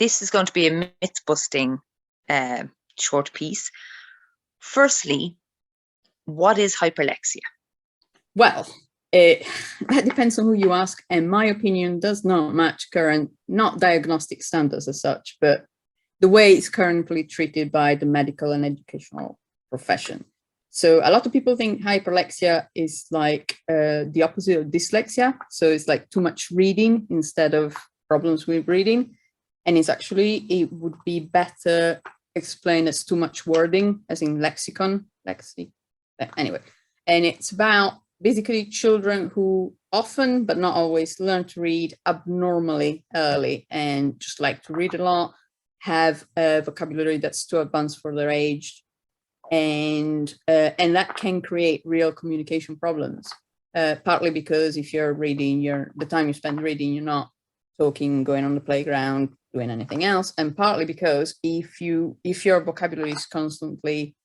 this is going to be a myth-busting short piece. Firstly, what is hyperlexia? Well, that depends on who you ask, and my opinion does not match current, not diagnostic standards as such, but the way it's currently treated by the medical and educational profession. So a lot of people think hyperlexia is like the opposite of dyslexia. So it's like too much reading instead of problems with reading. And it's actually, it would be better explained as too much wording, as in lexicon, anyway. And it's about basically children who often, but not always, learn to read abnormally early and just like to read a lot, have a vocabulary that's too advanced for their age, and that can create real communication problems. Partly because if you're reading, the time you spend reading, you're not talking, going on the playground, doing anything else, and partly because if your vocabulary is constantly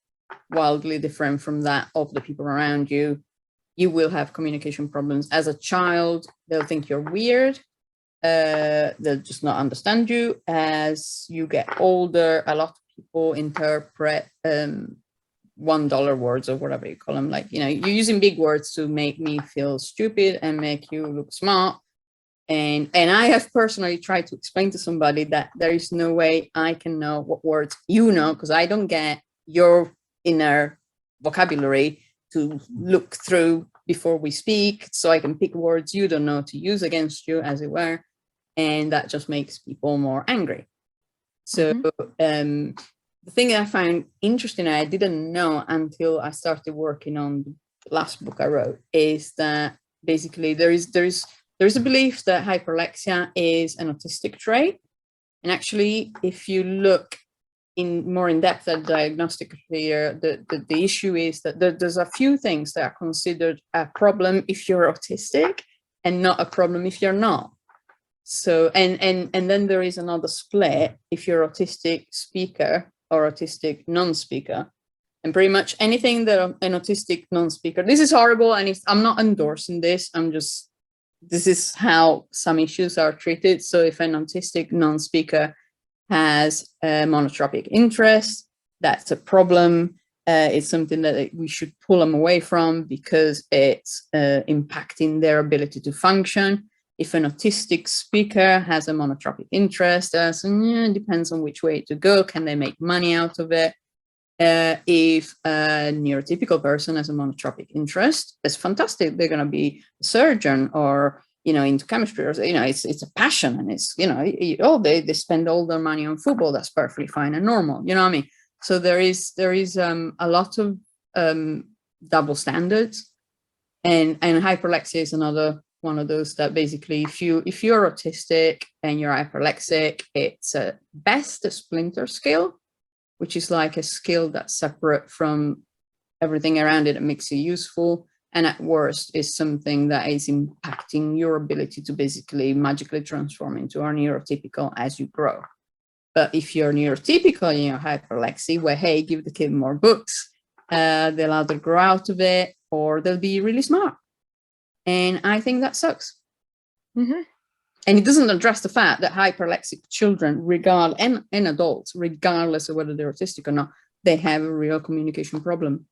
wildly different from that of the people around you, you will have communication problems. As a child, they'll think you're weird. They'll just not understand you. As you get older, a lot of people interpret $1 words or whatever you call them, like, you're using big words to make me feel stupid and make you look smart. And I have personally tried to explain to somebody that there is no way I can know what words you know, because I don't get your inner vocabulary to look through before we speak, so I can pick words you don't know to use against you, as it were, and that just makes people more angry. So the thing that I found interesting, I didn't know until I started working on the last book I wrote, is that basically there is a belief that hyperlexia is an autistic trait, and actually, if you look more in depth at diagnostic here, the issue is that there's a few things that are considered a problem if you're autistic and not a problem if you're not. So, and then there is another split if you're autistic speaker or autistic non-speaker. And pretty much anything that an autistic non-speaker, this is horrible, and I'm not endorsing this, this is how some issues are treated. So if an autistic non-speaker has a monotropic interest, that's a problem. It's something that we should pull them away from because it's impacting their ability to function. If an autistic speaker has a monotropic interest, it depends on which way to go. Can they make money out of it? If a neurotypical person has a monotropic interest, it's fantastic. They're going to be a surgeon or into chemistry, or it's a passion, and it's they spend all their money on football. That's perfectly fine and normal. You know what I mean? So there is a lot of double standards, and hyperlexia is another one of those that basically if you're autistic and you're hyperlexic, it's at best a splinter skill, which is like a skill that's separate from everything around it that makes you useful. And at worst is something that is impacting your ability to basically magically transform into a neurotypical as you grow. But if you're neurotypical and you're hyperlexia, well, hey, give the kid more books, they'll either grow out of it or they'll be really smart. And I think that sucks. And it doesn't address the fact that hyperlexic children, and adults, regardless of whether they're autistic or not, they have a real communication problem.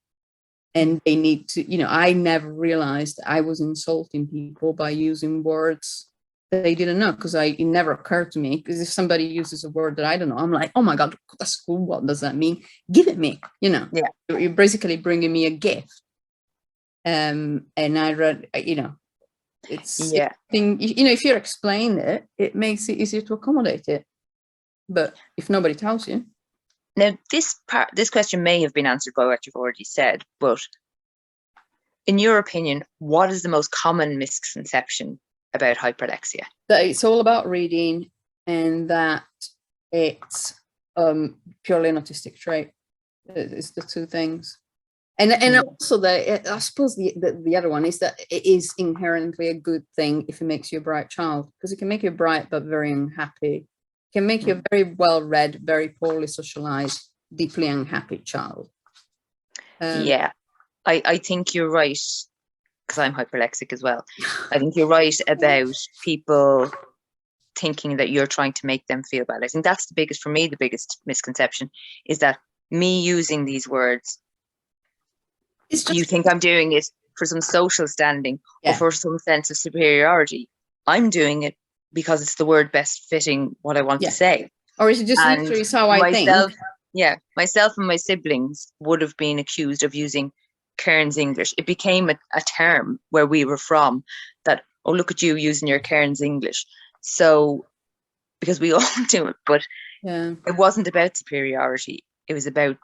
And they need to, I never realized I was insulting people by using words that they didn't know, because it never occurred to me. Because if somebody uses a word that I don't know, I'm like, oh my God, that's cool. What does that mean? Give it me, Yeah. You're basically bringing me a gift. And I read, it's, if you explain it, it makes it easier to accommodate it. But if nobody tells you. Now, this question may have been answered by what you've already said, but in your opinion, what is the most common misconception about hyperlexia? That it's all about reading and that it's purely an autistic trait. It's the two things. And also, I suppose the other one is that it is inherently a good thing if it makes you a bright child, because it can make you bright but very unhappy. Can make you a very well-read, very poorly socialized, deeply unhappy child. I think you're right, because I'm hyperlexic as well. I think you're right about people thinking that you're trying to make them feel bad. I think that's the biggest, for me, the biggest misconception is that me using these words, you think I'm doing it for some social standing or for some sense of superiority. I'm doing it because it's the word best fitting what I want to say. Or is it just literally how I think? Yeah, myself and my siblings would have been accused of using Kearns English. It became a term where we were from that, oh, look at you using your Kearns English. So, because we all do it, but it wasn't about superiority. It was about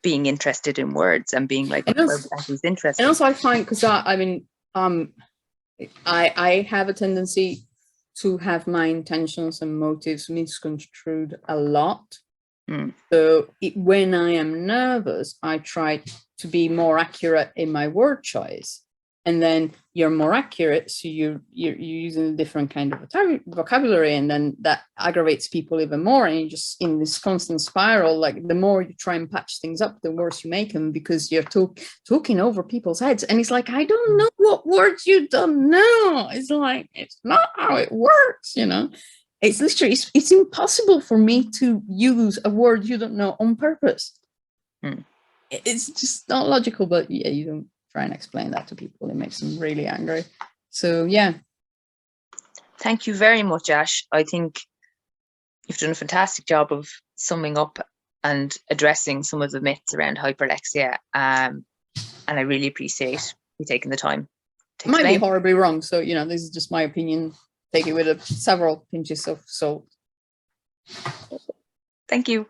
being interested in words and being like, who's interested. And also I find, because I have a tendency to have my intentions and motives misconstrued a lot. So when I am nervous, I try to be more accurate in my word choice. And then you're more accurate, so you're using a different kind of vocabulary, and then that aggravates people even more. And you're just in this constant spiral. Like the more you try and patch things up, the worse you make them, because you're talking over people's heads. And it's like, I don't know what words you don't know. It's like, it's not how it works, you know. It's literally, it's impossible for me to use a word you don't know on purpose. It's just not logical, but yeah, you don't try and explain that to people. It makes them really angry. So yeah. Thank you very much, Ash. I think you've done a fantastic job of summing up and addressing some of the myths around hyperlexia. And I really appreciate you taking the time to explain. Might be horribly wrong. So, you know, this is just my opinion. Take it with several pinches of salt. Thank you.